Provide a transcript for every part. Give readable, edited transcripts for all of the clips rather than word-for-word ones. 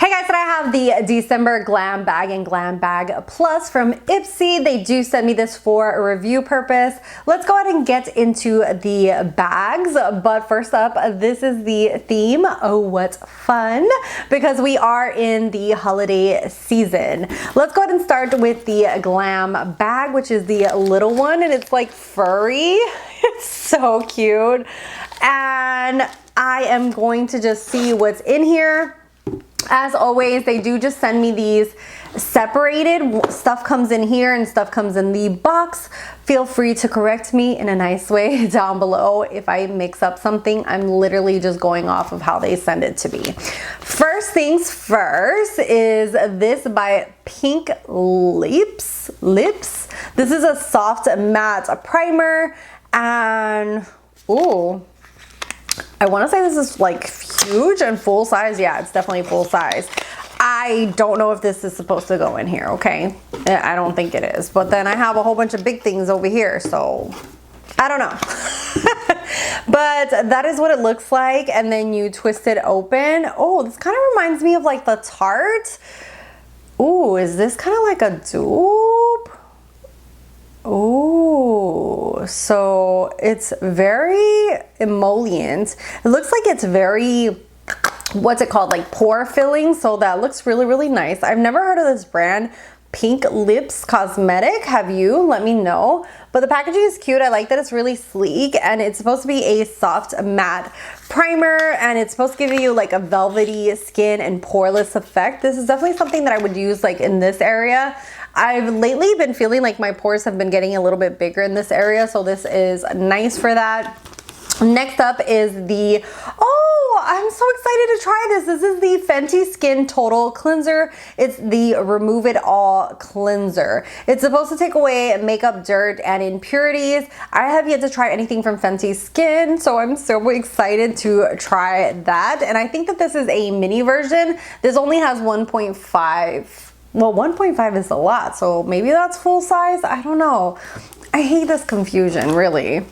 Hey guys, today I have the December Glam Bag and Glam Bag Plus from Ipsy. They do send me this for a review purpose. Let's go ahead and get into the bags. But first up, this is the theme. Oh, what fun. Because we are in the holiday season. Let's go ahead and start with the Glam Bag, which is the little one. And it's like furry. It's so cute. And I am going to just see what's in here. As always, they do just send me these separated. Stuff comes in here and stuff comes in the box. Feel free to correct me in a nice way down below if I mix up something. I'm literally just going off of how they send it to me. First things first is this by Pink Lips. This is a soft matte primer, and ooh, I want to say this is like huge and full size. Yeah, it's definitely full size. I don't know if this is supposed to go in here, okay? I don't think it is. But then I have a whole bunch of big things over here, so I don't know. But that is what it looks like. And then you twist it open. Oh, this kind of reminds me of like the Tarte. Ooh, is this kind of like a dupe? Oh, so it's very emollient. It looks like it's very, what's it called, like pore filling. So that looks really, really nice. I've never heard of this brand, Pink Lips Cosmetic. Have you? Let me know. But the packaging is cute. I like that it's really sleek, and it's supposed to be a soft matte primer, and it's supposed to give you like a velvety skin and poreless effect. This is definitely something that I would use like in this area. I've lately been feeling like my pores have been getting a little bit bigger in this area, so this is nice for that. Next up is the, oh, I'm so excited to try this. This is the Fenty Skin Total Cleanser. It's the Remove It All Cleanser. It's supposed to take away makeup dirt and impurities. I have yet to try anything from Fenty Skin, so I'm so excited to try that. And I think that this is a mini version. This only has 1.5. Well, 1.5 is a lot, so maybe that's full size. I don't know. I hate this confusion, really.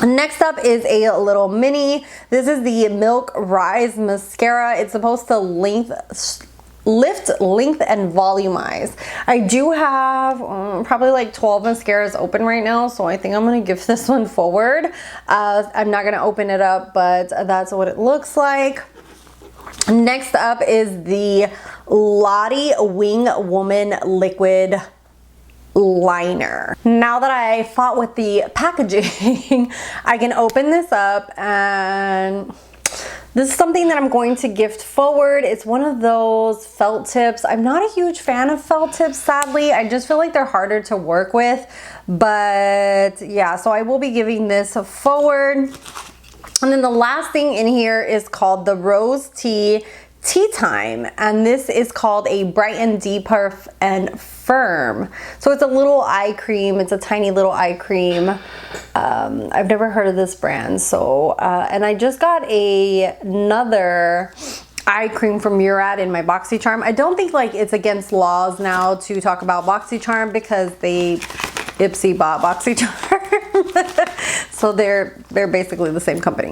Next up is a little mini. This is the Milk Rise Mascara. It's supposed to lift, length, and volumize. I do have probably like 12 mascaras open right now, so I think I'm gonna give this one forward. I'm not gonna open it up, but that's what it looks like. Next up is the Lottie Wing Woman Liquid Liner. Now that I fought with the packaging, I can open this up, and this is something that I'm going to gift forward. It's one of those felt tips. I'm not a huge fan of felt tips, sadly. I just feel like they're harder to work with. But yeah, so I will be giving this forward. And then the last thing in here is called the Rose Tea Time, and this is called a Brighten, Deeper, and Firm. So it's a little eye cream. It's a tiny little eye cream. I've never heard of this brand. So and I just got another eye cream from Murad in my BoxyCharm. I don't think like it's against laws now to talk about BoxyCharm because Ipsy bought BoxyCharm. So they're basically the same company.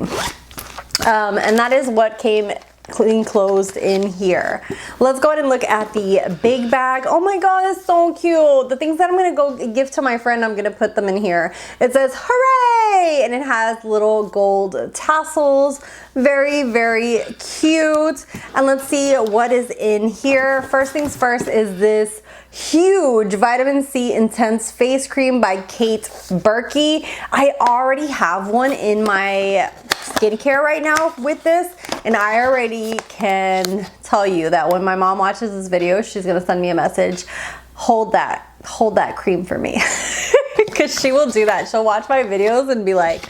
And that is what came clean closed in here. Let's go ahead and look at the big bag. Oh my god, it's so cute. The things that I'm gonna go give to my friend, I'm gonna put them in here. It says hooray, and it has little gold tassels. Very, very cute. And let's see what is in here. First things first is this huge vitamin C intense face cream by Kate Berkey. I already have one in my skincare right now with this, and I already can tell you that when my mom watches this video, she's gonna send me a message, hold that cream for me. Because she will do that. She'll watch my videos and be like,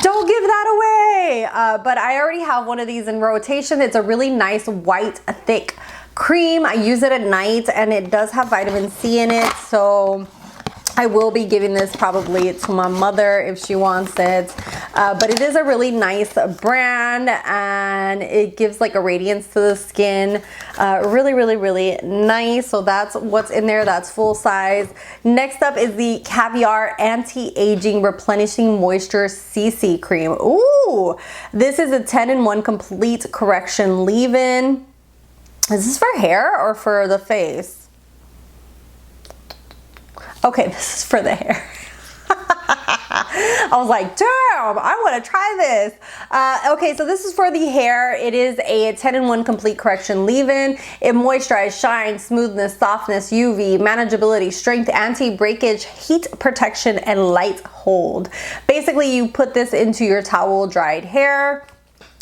don't give that away. But I already have one of these in rotation. It's a really nice white thick cream. I use it at night, and it does have vitamin C in it, so I will be giving this probably to my mother if she wants it. But it is a really nice brand, and it gives like a radiance to the skin. Really, really, really nice. So that's what's in there. That's full size. Next up is the Caviar Anti-Aging Replenishing Moisture CC Cream. Ooh, this is a 10-in-1 complete correction leave-in. Is this for hair or for the face? Okay, this is for the hair. I was like, damn, I want to try this. Okay, so this is for the hair. It is a 10-in-1 complete correction leave-in. It moisturizes, shine, smoothness, softness, UV, manageability, strength, anti-breakage, heat protection, and light hold. Basically, you put this into your towel dried hair.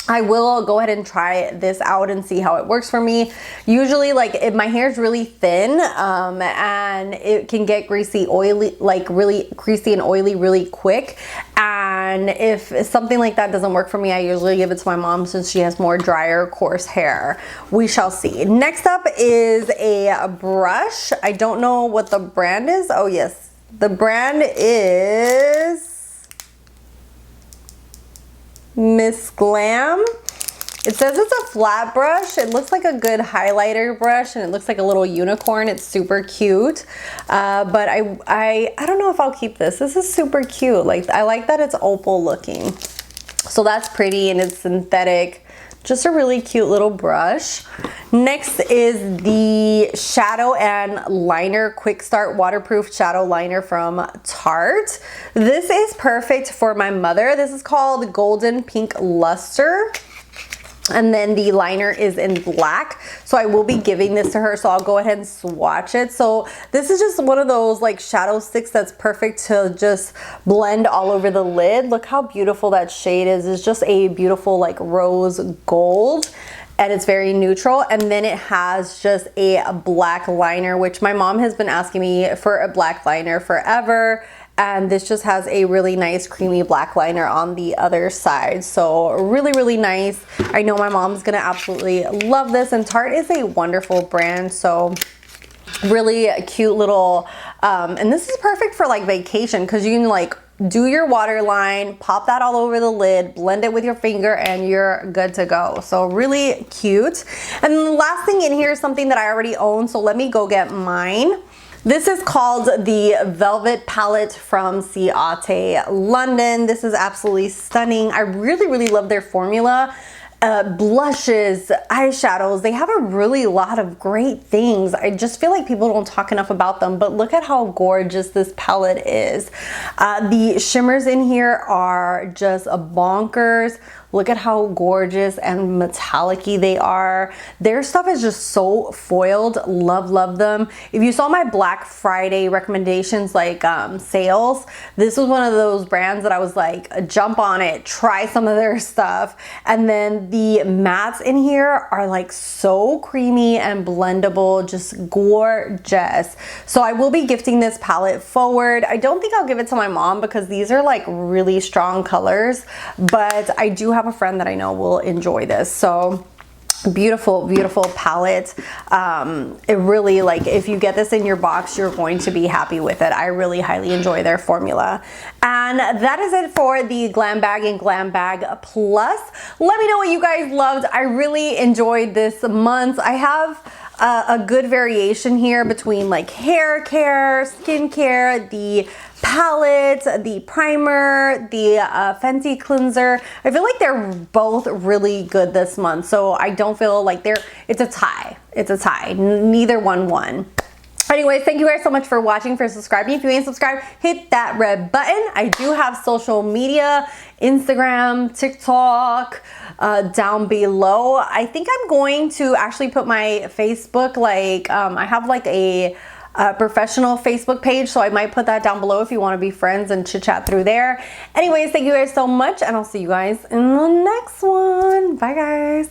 I will go ahead and try this out and see how it works for me. Usually, like, if my hair is really thin and it can get greasy, oily, like really greasy and oily really quick. And if something like that doesn't work for me, I usually give it to my mom since she has more drier, coarse hair. We shall see. Next up is a brush. I don't know what the brand is. Oh yes, the brand is Miss Glam. It says it's a flat brush. It looks like a good highlighter brush and it looks like a little unicorn. It's super cute. But I don't know if I'll keep this. This is super cute. Like, I like that it's opal looking. So that's pretty and it's synthetic. Just a really cute little brush. Next is the Shadow and Liner Quick Start Waterproof Shadow Liner from Tarte. This is perfect for my mother. This is called Golden Pink Luster. And then the liner is in black. So I will be giving this to her. So I'll go ahead and swatch it. So this is just one of those like shadow sticks that's perfect to just blend all over the lid. Look how beautiful that shade is. It's just a beautiful like rose gold. And it's very neutral. And then it has just a black liner, which my mom has been asking me for a black liner forever. And this just has a really nice creamy black liner on the other side. So really, really nice. I know my mom's gonna absolutely love this. And Tarte is a wonderful brand. So really cute little, and this is perfect for like vacation because you can like do your waterline, pop that all over the lid, blend it with your finger, and you're good to go. So really cute. And then the last thing in here is something that I already own. So let me go get mine. This is called the Velvet Palette from Ciate London. This is absolutely stunning. I really, really love their formula. Blushes, eyeshadows, they have a really lot of great things. I just feel like people don't talk enough about them, but look at how gorgeous this palette is. The shimmers in here are just bonkers. Look at how gorgeous and metallic-y they are. Their stuff is just so foiled. Love, love them. If you saw my Black Friday recommendations, like sales, this was one of those brands that I was like, jump on it, try some of their stuff. And then the mattes in here are like so creamy and blendable, just gorgeous. So I will be gifting this palette forward. I don't think I'll give it to my mom because these are like really strong colors, but I do have a friend that I know will enjoy this. So beautiful, beautiful palette. It really, like, if you get this in your box, you're going to be happy with it. I really highly enjoy their formula. And that is it for the Glam Bag and Glam Bag Plus. Let me know what you guys loved. I really enjoyed this month. I have a good variation here between like hair care, skin care, the palette, the primer, the Fenty cleanser. I feel like they're both really good this month. So I don't feel like it's a tie. It's a tie. Neither one won. Anyways, thank you guys so much for watching, for subscribing. If you ain't subscribed, hit that red button. I do have social media, Instagram, TikTok, down below. I think I'm going to actually put my Facebook, like, I have like a professional Facebook page, so I might put that down below if you want to be friends and chit chat through there. Anyways, thank you guys so much, and I'll see you guys in the next one. Bye guys.